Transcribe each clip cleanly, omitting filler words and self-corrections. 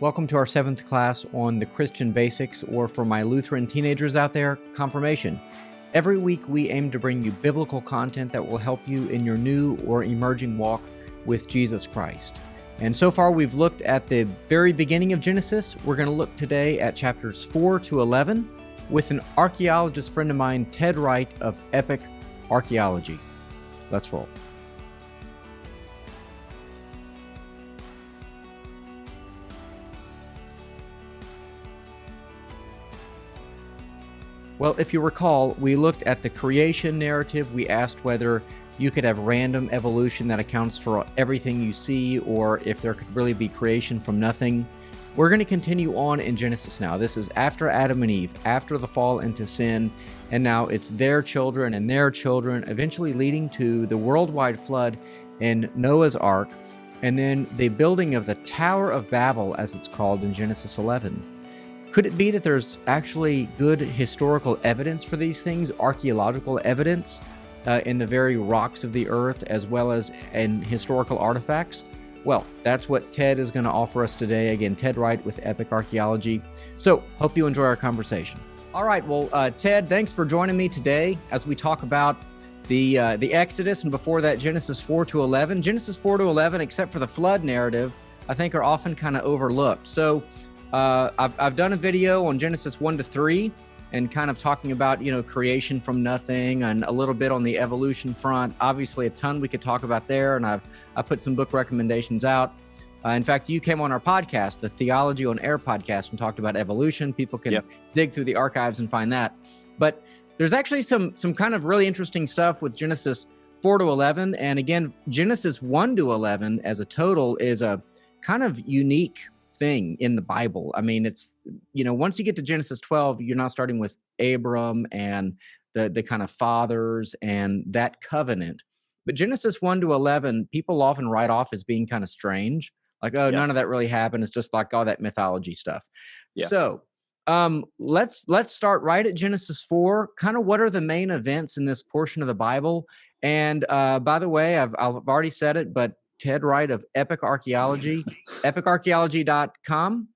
Welcome to our 7th class on the Christian basics, or for my Lutheran teenagers out there, confirmation. Every week we aim to bring you biblical content that will help you in your new or emerging walk with Jesus Christ. And so far we've looked at the very beginning of Genesis. We're going to look today at chapters 4 to 11 with an archaeologist friend of mine, Ted Wright of Epic Archaeology. Let's roll. Well, if you recall, we looked at the creation narrative. We asked whether you could have random evolution that accounts for everything you see, or if there could really be creation from nothing. We're going to continue on in Genesis now. This is after Adam and Eve, after the fall into sin, and now it's their children and their children, eventually leading to the worldwide flood in Noah's Ark, and then the building of the Tower of Babel, as it's called in Genesis 11. Could it be that there's actually good historical evidence for these things, archaeological evidence in the very rocks of the earth, as well as in historical artifacts? Well, that's what Ted is going to offer us today. Again, Ted Wright with Epic Archaeology. So, hope you enjoy our conversation. All right, well, Ted, thanks for joining me today as we talk about the Exodus, and before that, Genesis 4 to 11. Genesis 4 to 11, except for the flood narrative, I think are often kind of overlooked. So, I've done a video on Genesis 1 to 3 and kind of talking about, creation from nothing and a little bit on the evolution front. Obviously, a ton we could talk about there, and I put some book recommendations out. In fact, you came on our podcast, the Theology on Air podcast, and talked about evolution. People can dig through the archives and find that. But there's actually some kind of really interesting stuff with Genesis 4 to 11. And again, Genesis 1 to 11 as a total is a kind of unique thing in the Bible. I mean, it's, once you get to Genesis 12, you're not starting with Abram and the kind of fathers and that covenant. But Genesis 1 to 11, people often write off as being kind of strange. Like, none of that really happened. It's just like all that mythology stuff. Yeah. So let's start right at Genesis 4. Kind of what are the main events in this portion of the Bible? And by the way, I've already said it, but Ted Wright of Epic Archaeology, epicarchaeology.com.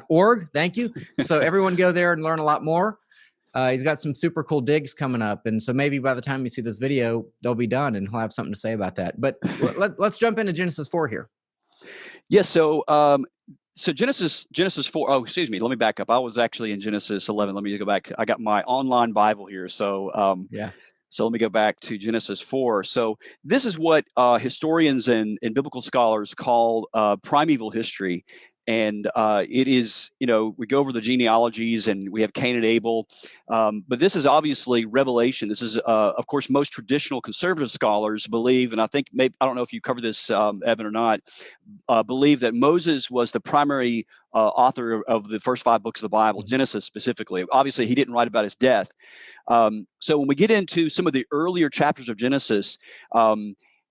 .org. Thank you. So everyone go there and learn a lot more. He's got some super cool digs coming up. And so maybe by the time you see this video, they'll be done and he'll have something to say about that. But let's jump into Genesis 4 here. Yeah. So Genesis 4. Oh, excuse me. Let me back up. I was actually in Genesis 11. Let me go back. I got my online Bible here. So So let me go back to Genesis 4. So this is what historians and biblical scholars call primeval history. And it is, we go over the genealogies and we have Cain and Abel. But this is obviously revelation. This is, of course, most traditional conservative scholars believe, and I think maybe, I don't know if you covered this, Evan, or not, believe that Moses was the primary author of the first 5 books of the Bible, Genesis specifically. Obviously, he didn't write about his death. So when we get into some of the earlier chapters of Genesis,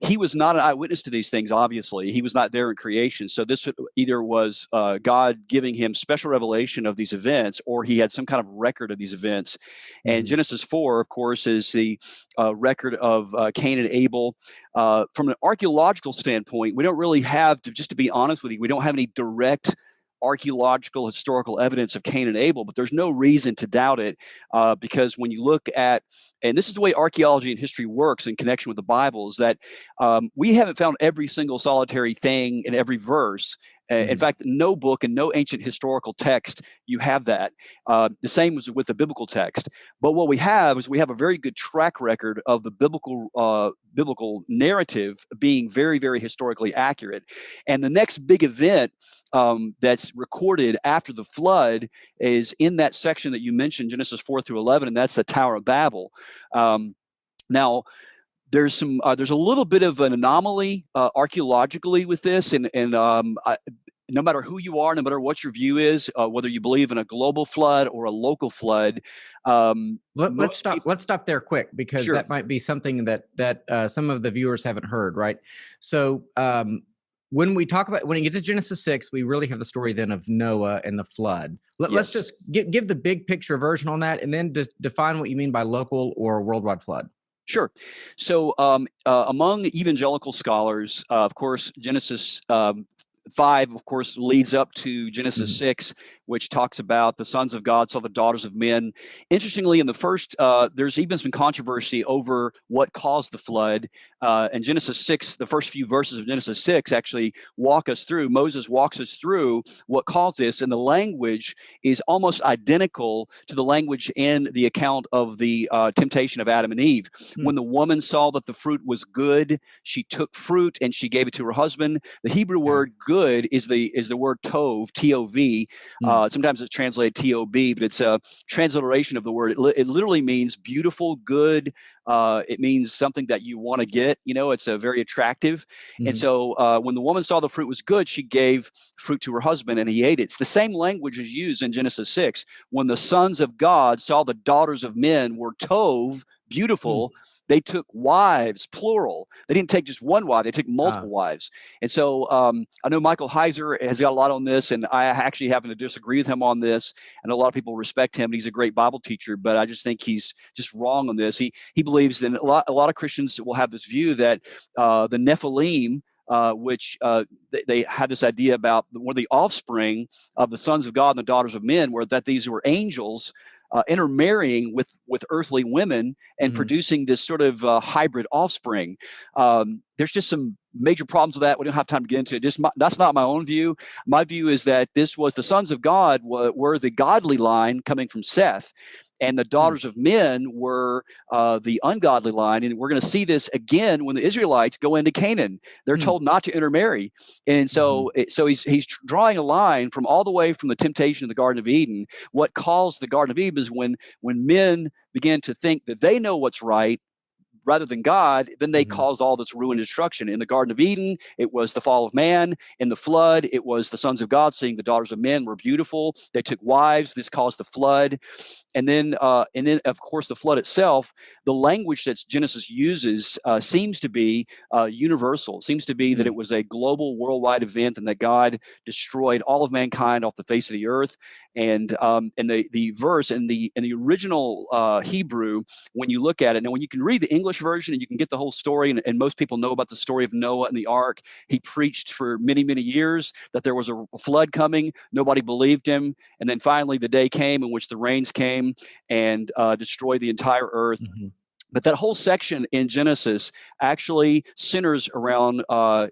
he was not an eyewitness to these things, obviously. He was not there in creation. So this either was God giving him special revelation of these events, or he had some kind of record of these events. And Genesis 4, of course, is the record of Cain and Abel. From an archaeological standpoint, we don't really have, just to be honest with you, we don't have any direct archaeological historical evidence of Cain and Abel, but there's no reason to doubt it because when you look at, and this is the way archaeology and history works in connection with the Bible, is that we haven't found every single solitary thing in every verse. In fact, no book and no ancient historical text, you have that. The same was with the biblical text. But what we have is we have a very good track record of the biblical narrative being very, very historically accurate. And the next big event that's recorded after the flood is in that section that you mentioned, Genesis 4 through 11, and that's the Tower of Babel. Now, there's a little bit of an anomaly archaeologically with this, and no matter who you are, no matter what your view is, whether you believe in a global flood or a local flood. Let's stop there quick, because that might be something that some of the viewers haven't heard, right? So when you get to Genesis 6, we really have the story then of Noah and the flood. Let's just give the big picture version on that, and then define what you mean by local or worldwide flood. Sure. So among evangelical scholars, of course, Genesis 5, of course, leads up to Genesis 6, which talks about the sons of God saw the daughters of men. Interestingly, in the first, there's even some controversy over what caused the flood. And Genesis 6, the first few verses of Genesis 6 actually walk us through, Moses walks us through what caused this, and the language is almost identical to the language in the account of the temptation of Adam and Eve. When the woman saw that the fruit was good, she took fruit and she gave it to her husband. The Hebrew word good is the word tov, T-O-V. Sometimes it's translated T-O-B, but it's a transliteration of the word. It literally means beautiful, good. It means something that you want to get. It's a very attractive. And so when the woman saw the fruit was good, she gave fruit to her husband and he ate it. It's the same language is used in Genesis 6. When the sons of God saw the daughters of men were tov, beautiful, they took wives, plural. They didn't take just one wife, they took multiple wives. And so I know Michael Heiser has got a lot on this, and I actually happen to disagree with him on this. And a lot of people respect him. He's a great Bible teacher, but I just think he's just wrong on this. He believes that a lot of Christians will have this view that the Nephilim, which they had this idea about one of the offspring of the sons of God and the daughters of men, were that these were angels intermarrying with earthly women and producing this sort of hybrid offspring. There's just some major problems with that. We don't have time to get into it. That's not my own view. My view is that this was the sons of God were the godly line coming from Seth, and the daughters of men were the ungodly line. And we're going to see this again when the Israelites go into Canaan. They're told not to intermarry, and so he's drawing a line from all the way from the temptation of the Garden of Eden. What caused the Garden of Eden is when men began to think that they know what's right rather than God, then they cause all this ruin and destruction. In the Garden of Eden, it was the fall of man. In the flood, it was the sons of God seeing the daughters of men were beautiful. They took wives. This caused the flood. And then, of course, the flood itself, the language that Genesis uses seems to be universal. It seems to be that it was a global, worldwide event, and that God destroyed all of mankind off the face of the earth. And the verse in the original Hebrew, when you look at it, now when you can read the English version and you can get the whole story, and most people know about the story of Noah and the ark. He preached for many, many years that there was a flood coming. Nobody believed him. And then finally the day came in which the rains came and destroyed the entire earth. But that whole section in Genesis actually centers around,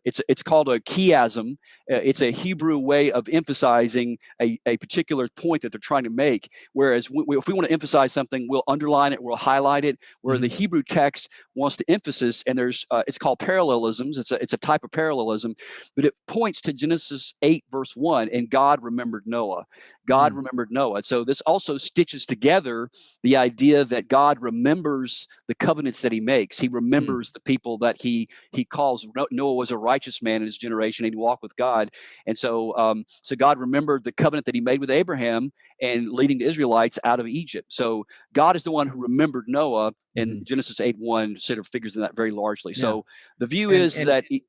it's called a chiasm. It's a Hebrew way of emphasizing a particular point that they're trying to make. Whereas if we want to emphasize something, we'll underline it, we'll highlight it, where the Hebrew text wants to emphasis, and it's called parallelisms. It's a type of parallelism, but it points to Genesis 8, verse 1, and God remembered Noah. God remembered Noah. So this also stitches together the idea that God remembers the covenants that he makes. He remembers the people that he calls. Noah was a righteous man in his generation, and he walked with God. And so God remembered the covenant that he made with Abraham and leading the Israelites out of Egypt. So God is the one who remembered Noah, and Genesis 8:1 sort of figures in that very largely. So the view is that it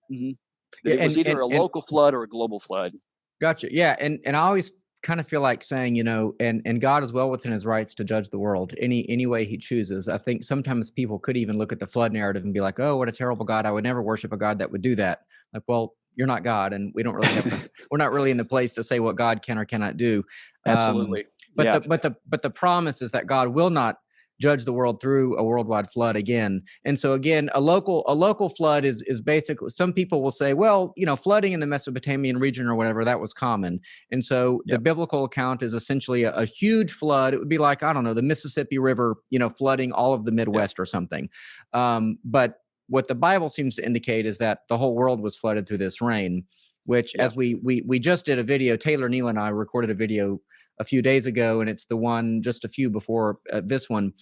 was either a local flood or a global flood. Gotcha. Yeah. And I always kind of feel like saying, and God is well within his rights to judge the world any way he chooses. I think sometimes people could even look at the flood narrative and be like, oh, what a terrible God. I would never worship a God that would do that. Like, well, you're not God, and we don't really have we're not really in the place to say what God can or cannot do. Absolutely. But the promise is that God will not judge the world through a worldwide flood again. And so again, a local flood is basically, some people will say, well, flooding in the Mesopotamian region or whatever, that was common. And so the biblical account is essentially a huge flood. It would be like, I don't know, the Mississippi River, flooding all of the Midwest or something. But what the Bible seems to indicate is that the whole world was flooded through this rain, which as we just did a video, Taylor Neal and I recorded a video a few days ago, and it's the one just a few before this one,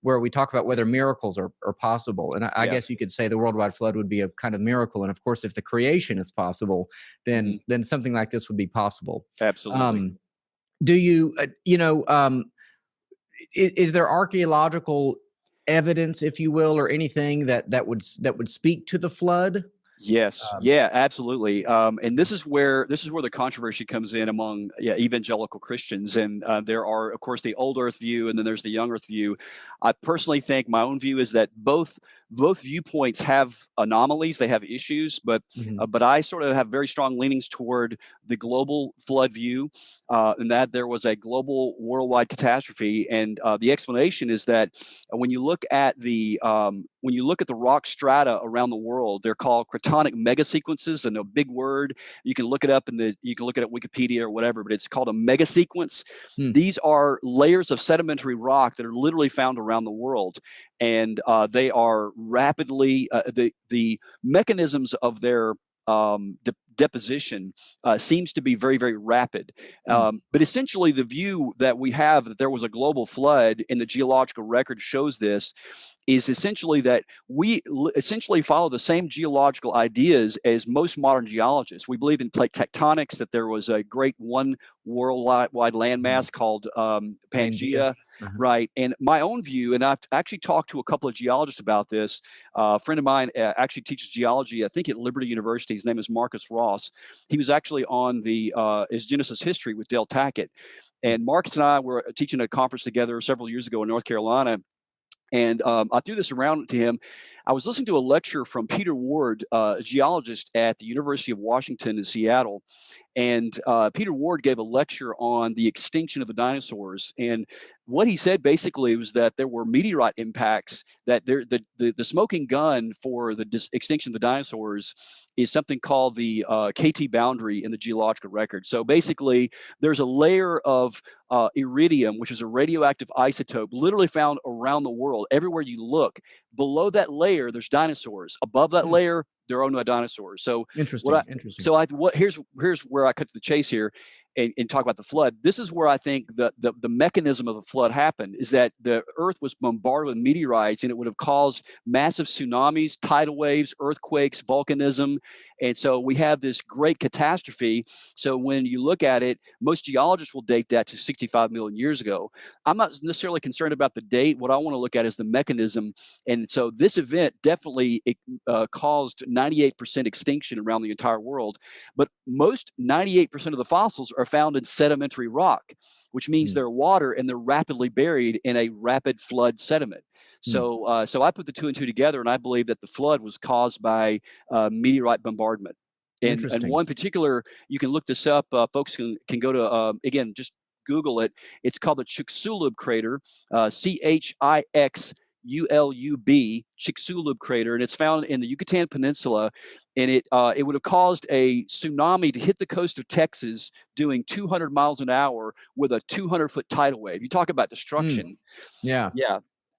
where we talk about whether miracles are possible. And I guess you could say the worldwide flood would be a kind of miracle. And of course, if the creation is possible, then something like this would be possible. Absolutely. Do you, is there archaeological evidence, if you will, or anything that would speak to the flood? Yes. Absolutely. And this is where the controversy comes in among evangelical Christians. And there are, of course, the old earth view, and then there's the young earth view. I personally think my own view is that both both viewpoints have anomalies, they have issues, but I sort of have very strong leanings toward the global flood view, and that there was a global worldwide catastrophe. And the explanation is that when you look at the rock strata around the world, they're called cratonic megasequences, and a big word. You can look it up you can look it at Wikipedia or whatever, but it's called a megasequence. These are layers of sedimentary rock that are literally found around the world, and they are rapidly the mechanisms of their deposition seems to be very, very rapid. But essentially, the view that we have that there was a global flood in the geological record shows this, is essentially that we essentially follow the same geological ideas as most modern geologists. We believe in plate tectonics, that there was a great one worldwide landmass called Pangea. Right. And my own view, and I've actually talked to a couple of geologists about this. A friend of mine actually teaches geology, I think, at Liberty University. His name is Marcus Ross. He was actually on his Genesis History with Dale Tackett. And Marcus and I were teaching a conference together several years ago in North Carolina. And I threw this around to him. I was listening to a lecture from Peter Ward, a geologist at the University of Washington in Seattle. And Peter Ward gave a lecture on the extinction of the dinosaurs. And what he said basically was that there were meteorite impacts, that the smoking gun for the extinction of the dinosaurs is something called the KT boundary in the geological record. So basically, there's a layer of iridium, which is a radioactive isotope, literally found around the world. Everywhere you look, below that layer, there's dinosaurs. Above that layer, there are no dinosaurs. So interesting. So here's where I cut to the chase here and talk about the flood. This is where I think the mechanism of the flood happened, is that the Earth was bombarded with meteorites, and it would have caused massive tsunamis, tidal waves, earthquakes, volcanism. And so we have this great catastrophe. So when you look at it, most geologists will date that to 65 million years ago. I'm not necessarily concerned about the date. What I want to look at is the mechanism. And so this event definitely caused 98% extinction around the entire world. But most 98% of the fossils are found in sedimentary rock, which means they're water and they're rapidly buried in a rapid flood sediment. So I put the two and two together, and I believe that the flood was caused by meteorite bombardment. And one particular, you can look this up, folks can go to, again, just Google it. It's called the Chisulib Crater, Chixulub, Chisulib Crater, and it's found in the Yucatan Peninsula. And it would have caused a tsunami to hit the coast of Texas doing 200 miles an hour with a 200-foot tidal wave. You talk about destruction. Yeah.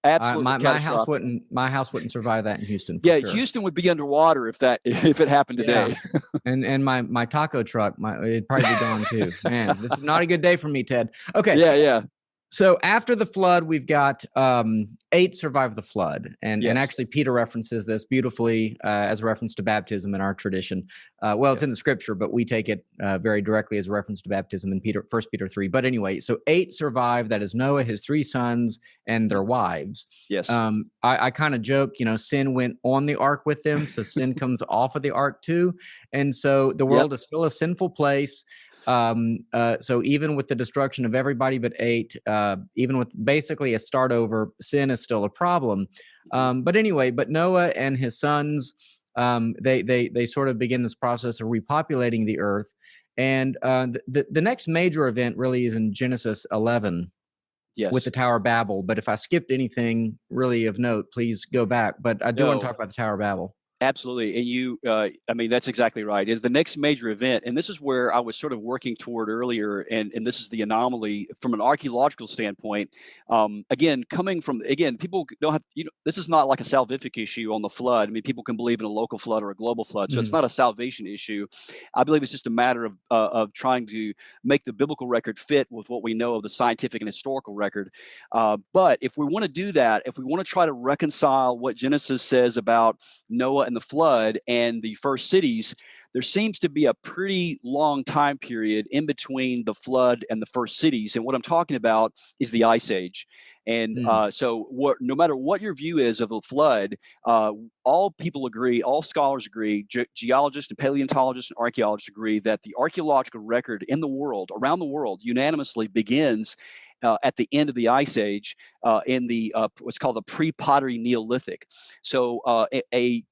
Absolutely. My house wouldn't survive that in Houston. Yeah, sure. Houston would be underwater if it happened today. Yeah. and my taco truck, it'd probably be gone too. Man, this is not a good day for me, Ted. Okay. Yeah. So after the flood, we've got 8 survived the flood. And actually, Peter references this beautifully as a reference to baptism in our tradition. It's in the scripture, but we take it very directly as a reference to baptism in 1 Peter 3. But anyway, so 8 survived. That is Noah, his 3 sons, and their wives. Yes. I kind of joke, sin went on the ark with them. So sin comes off of the ark too. And so the world is still a sinful place. So even with the destruction of everybody but 8, even with basically a start over, sin is still a problem. But anyway, but Noah and his sons, they sort of begin this process of repopulating the earth. And the next major event really is in Genesis 11. Yes. With the Tower of Babel. But if I skipped anything really of note, please go back. But I do want to talk about the Tower of Babel. Absolutely. And that's exactly right. It's the next major event. And this is where I was sort of working toward earlier. And this is the anomaly from an archaeological standpoint. People don't have, this is not like a salvific issue on the flood. I mean, people can believe in a local flood or a global flood. So it's not a salvation issue. I believe it's just a matter of trying to make the biblical record fit with what we know of the scientific and historical record. But if we want to do that, if we want to try to reconcile what Genesis says about Noah and the flood and the first cities, there seems to be a pretty long time period in between the flood and the first cities. And what I'm talking about is the Ice Age. And no matter what your view is of the flood, all people agree, all scholars agree, geologists and paleontologists and archaeologists agree that the archaeological record in the world, around the world, unanimously begins at the end of the Ice Age in the what's called the pre-pottery Neolithic. So a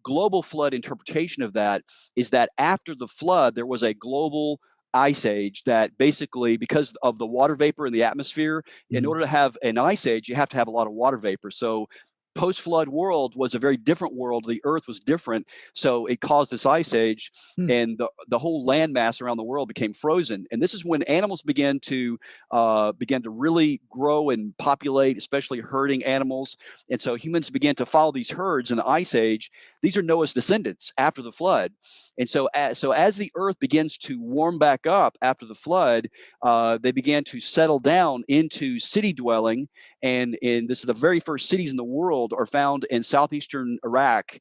global flood interpretation of that is that after the flood, there was a global ice age that basically, because of the water vapor in the atmosphere, in order to have an ice age, you have to have a lot of water vapor. So post-flood world was a very different world. The earth was different, so it caused this ice age, and the whole landmass around the world became frozen. And this is when animals began to really grow and populate, especially herding animals. And so humans began to follow these herds in the ice age. These are Noah's descendants after the flood. And so as the earth begins to warm back up after the flood, they began to settle down into city dwelling. And this is the very first cities in the world are found in southeastern Iraq,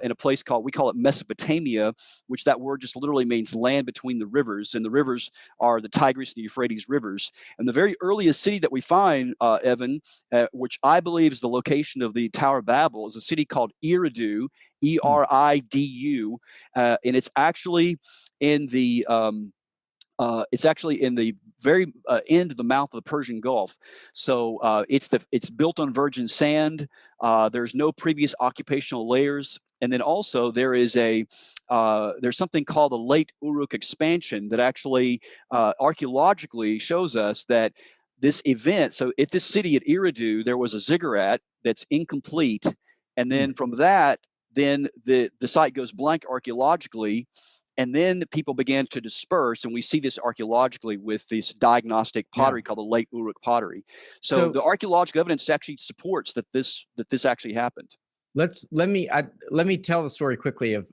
in a place we call it Mesopotamia, which that word just literally means land between the rivers. And the rivers are the Tigris and the Euphrates rivers. And the very earliest city that we find, Evan, which I believe is the location of the Tower of Babel, is a city called Eridu, Eridu, and it's actually in the very end of the mouth of the Persian Gulf. So it's built on virgin sand. There's no previous occupational layers. And then also there's something called the late Uruk expansion that actually archaeologically shows us that this event, so at this city at Eridu, there was a ziggurat that's incomplete. And then from that, then the site goes blank archaeologically. And then people began to disperse, and we see this archaeologically with this diagnostic pottery called the late Uruk pottery. So the archaeological evidence actually supports that this actually happened. Let me tell the story quickly of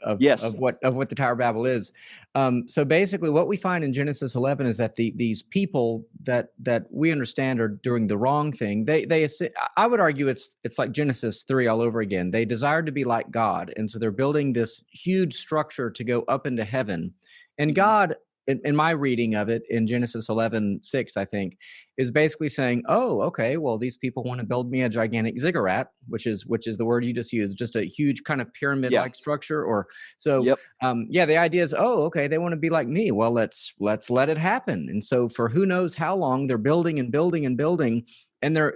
what the Tower of Babel is. So basically, what we find in Genesis 11 is that these people that we understand are doing the wrong thing. I would argue it's like Genesis 3 all over again. They desired to be like God, and so they're building this huge structure to go up into heaven. And God, in my reading of it, in Genesis 11:6, I think, is basically saying, "Oh, okay, well, these people want to build me a gigantic ziggurat," which is the word you just used, just a huge kind of pyramid-like structure. Or so, the idea is, oh, okay, they want to be like me. Well, let's let it happen. And so, for who knows how long, they're building and building and building. And they're,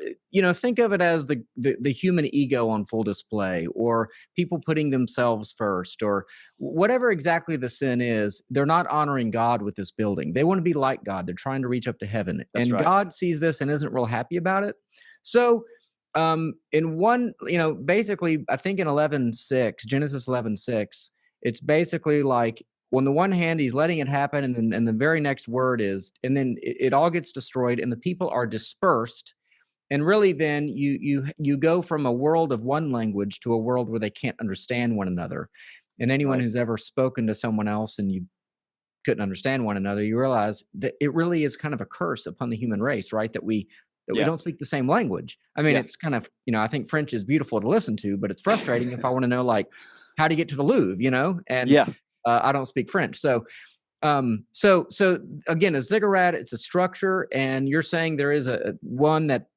think of it as the human ego on full display, or people putting themselves first, or whatever exactly the sin is. They're not honoring God with this building. They want to be like God. They're trying to reach up to heaven. That's right. God sees this and isn't real happy about it. So in one, basically, I think in Genesis 11:6, it's basically like, on the one hand, he's letting it happen, and then the very next word is, and then it all gets destroyed, and the people are dispersed. And really, then you go from a world of one language to a world where they can't understand one another. And anyone who's ever spoken to someone else and you couldn't understand one another, you realize that it really is kind of a curse upon the human race, right? That we don't speak the same language. I mean, it's kind of, I think French is beautiful to listen to, but it's frustrating if I want to know, like, how to get to the Louvre, and I don't speak French. So again, a ziggurat, it's a structure, and you're saying there is a one that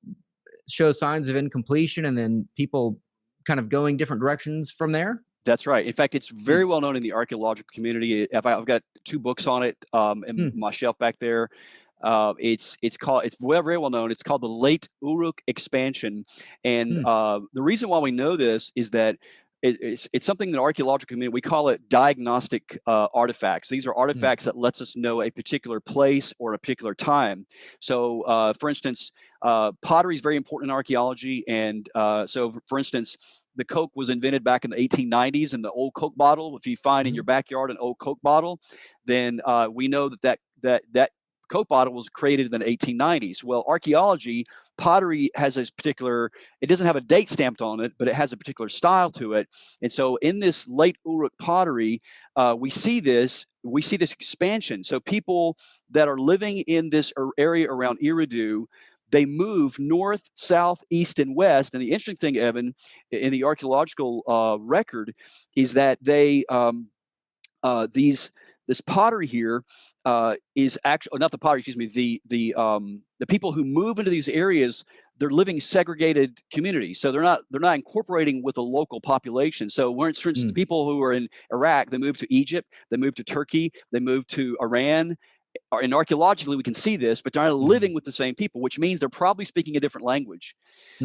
shows signs of incompletion, and then people kind of going different directions from there? That's right. In fact, it's very well known in the archaeological community. I've got 2 books on it in my shelf back there. It's very well known. It's called the Late Uruk Expansion. And the reason why we know this is that it's something in the archaeological community, we call it diagnostic artifacts. These are artifacts that lets us know a particular place or a particular time. So, for instance, pottery is very important in archaeology. And so, for instance, the Coke was invented back in the 1890s in the old Coke bottle. If you find in your backyard an old Coke bottle, then we know that Coke bottle was created in the 1890s. Well, archaeology, pottery has this particular, it doesn't have a date stamped on it, but it has a particular style to it. And so in this late Uruk pottery, we see this expansion. So people that are living in this area around Eridu, they move north, south, east, and west. And the interesting thing, Evan, in the archaeological record is that this pottery here is actually not the pottery. Excuse me. The people who move into these areas, they're living segregated communities, so they're not incorporating with the local population. So, for instance, people who are in Iraq, they move to Egypt, they move to Turkey, they move to Iran, and archaeologically we can see this, but they're not living with the same people, which means they're probably speaking a different language.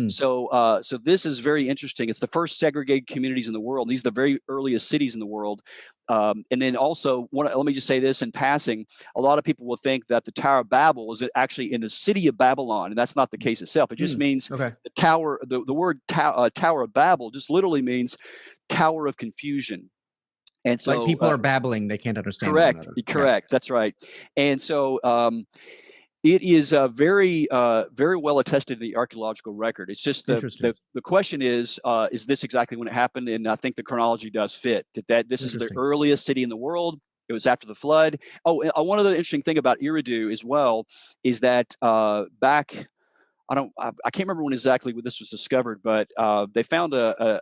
So this is very interesting. It's the first segregated communities in the world. These are the very earliest cities in the world. And then also, let me just say this in passing, a lot of people will think that the Tower of Babel is actually in the city of Babylon, and that's not the case itself. It just means the tower, the word Tower of Babel just literally means Tower of Confusion. And so like people are babbling, they can't understand. Correct. Yeah. That's right. And so it is very well attested in the archaeological record. It's just the question is this exactly when it happened? And I think the chronology does fit. This is the earliest city in the world. It was after the flood. Oh, one other interesting thing about Eridu as well is that back, I can't remember when exactly this was discovered, but they found a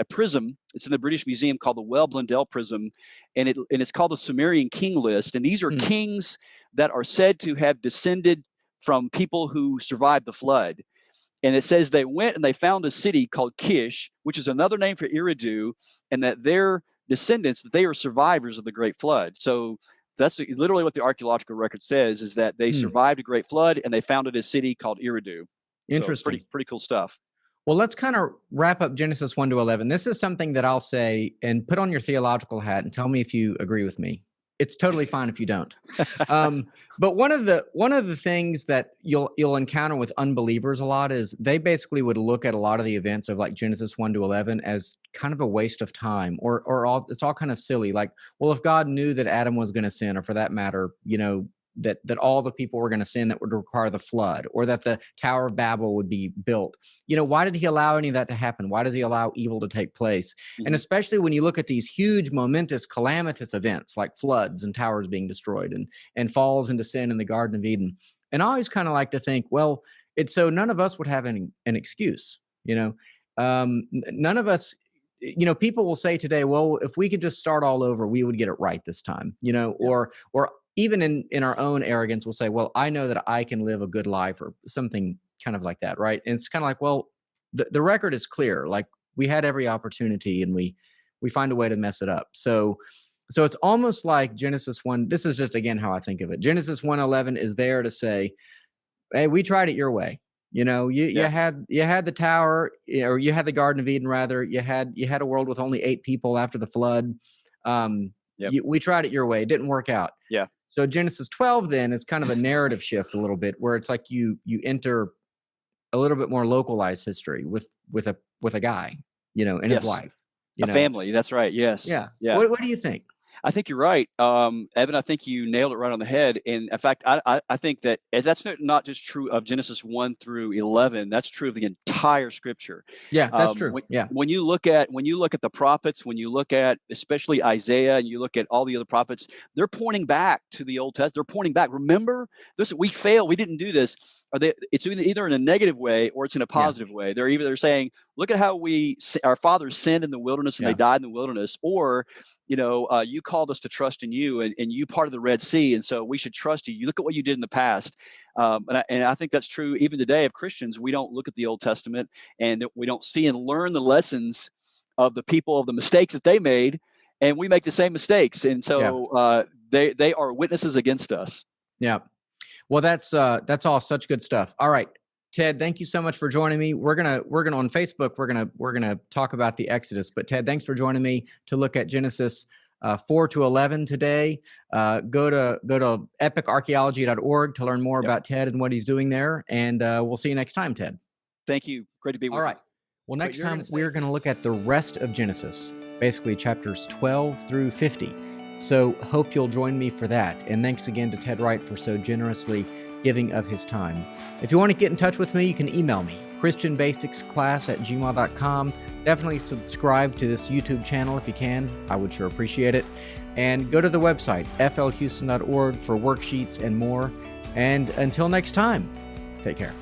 prism. It's in the British Museum called the Well-Blundell prism, and it's called the Sumerian king list. And these are kings that are said to have descended from people who survived the flood. And it says they went and they found a city called Kish, which is another name for Eridu, and that their descendants, that they are survivors of the Great Flood. So that's literally what the archaeological record says, is that they survived a great flood and they founded a city called Eridu. Interesting. So pretty cool stuff. Well, let's kind of wrap up Genesis 1 to 11. This is something that I'll say, and put on your theological hat and tell me if you agree with me. It's totally fine if you don't. But one of the things that you'll encounter with unbelievers a lot is they basically would look at a lot of the events of like Genesis 1 to 11 as kind of a waste of time, or it's all kind of silly. Like, well, if God knew that Adam was going to sin, or for that matter, that all the people were going to sin, that would require the flood, or that the Tower of Babel would be built. Why did he allow any of that to happen? Why does he allow evil to take place? And especially when you look at these huge, momentous, calamitous events like floods and towers being destroyed and falls into sin in the Garden of Eden. And I always kind of like to think, well, it's so none of us would have an excuse. None of us, people will say today, well, if we could just start all over, we would get it right this time, or even in our own arrogance, we'll say, well, I know that I can live a good life, or something kind of like that, right? And it's kind of like, well, the record is clear. Like, we had every opportunity, and we find a way to mess it up. So it's almost like Genesis 1. This is just, again, how I think of it. Genesis 1:11 is there to say, hey, we tried it your way. You had the tower, or you had the Garden of Eden, rather. You had a world with only 8 people after the flood. We tried it your way. It didn't work out. Yeah. So Genesis 12 then is kind of a narrative shift a little bit, where it's like you enter a little bit more localized history with a guy, and his wife, a family. That's right. Yes. Yeah. What do you think? I think you're right, Evan. I think you nailed it right on the head. And in fact, I think that that's not just true of Genesis 1 through 11. That's true of the entire Scripture. Yeah, that's true. When you look at the prophets, when you look at especially Isaiah, and you look at all the other prophets, they're pointing back to the Old Testament. They're pointing back. Remember, we failed. We didn't do this. It's either in a negative way or it's in a positive way. They're saying, look at how our fathers sinned in the wilderness and they died in the wilderness, or you called us to trust in you, and you parted the Red Sea, and so we should trust you. You look at what you did in the past, and I think that's true even today of Christians. We don't look at the Old Testament, and we don't see and learn the lessons of the people, of the mistakes that they made, and we make the same mistakes, and so they are witnesses against us. Yeah. Well, that's all such good stuff. All right, Ted, thank you so much for joining me. We're gonna on Facebook. We're gonna talk about the Exodus. But Ted, thanks for joining me to look at Genesis 4 to 11 today. Go to epicarchaeology.org to learn more about Ted and what he's doing there. And we'll see you next time, Ted. Thank you. Great to be with you. All right. Well, next time we're going to look at the rest of Genesis, basically chapters 12 through 50. So hope you'll join me for that. And thanks again to Ted Wright for so generously giving of his time. If you want to get in touch with me, you can email me, christianbasicsclass@gmail.com. Definitely subscribe to this YouTube channel if you can. I would sure appreciate it. And go to the website, flhouston.org, for worksheets and more. And until next time, take care.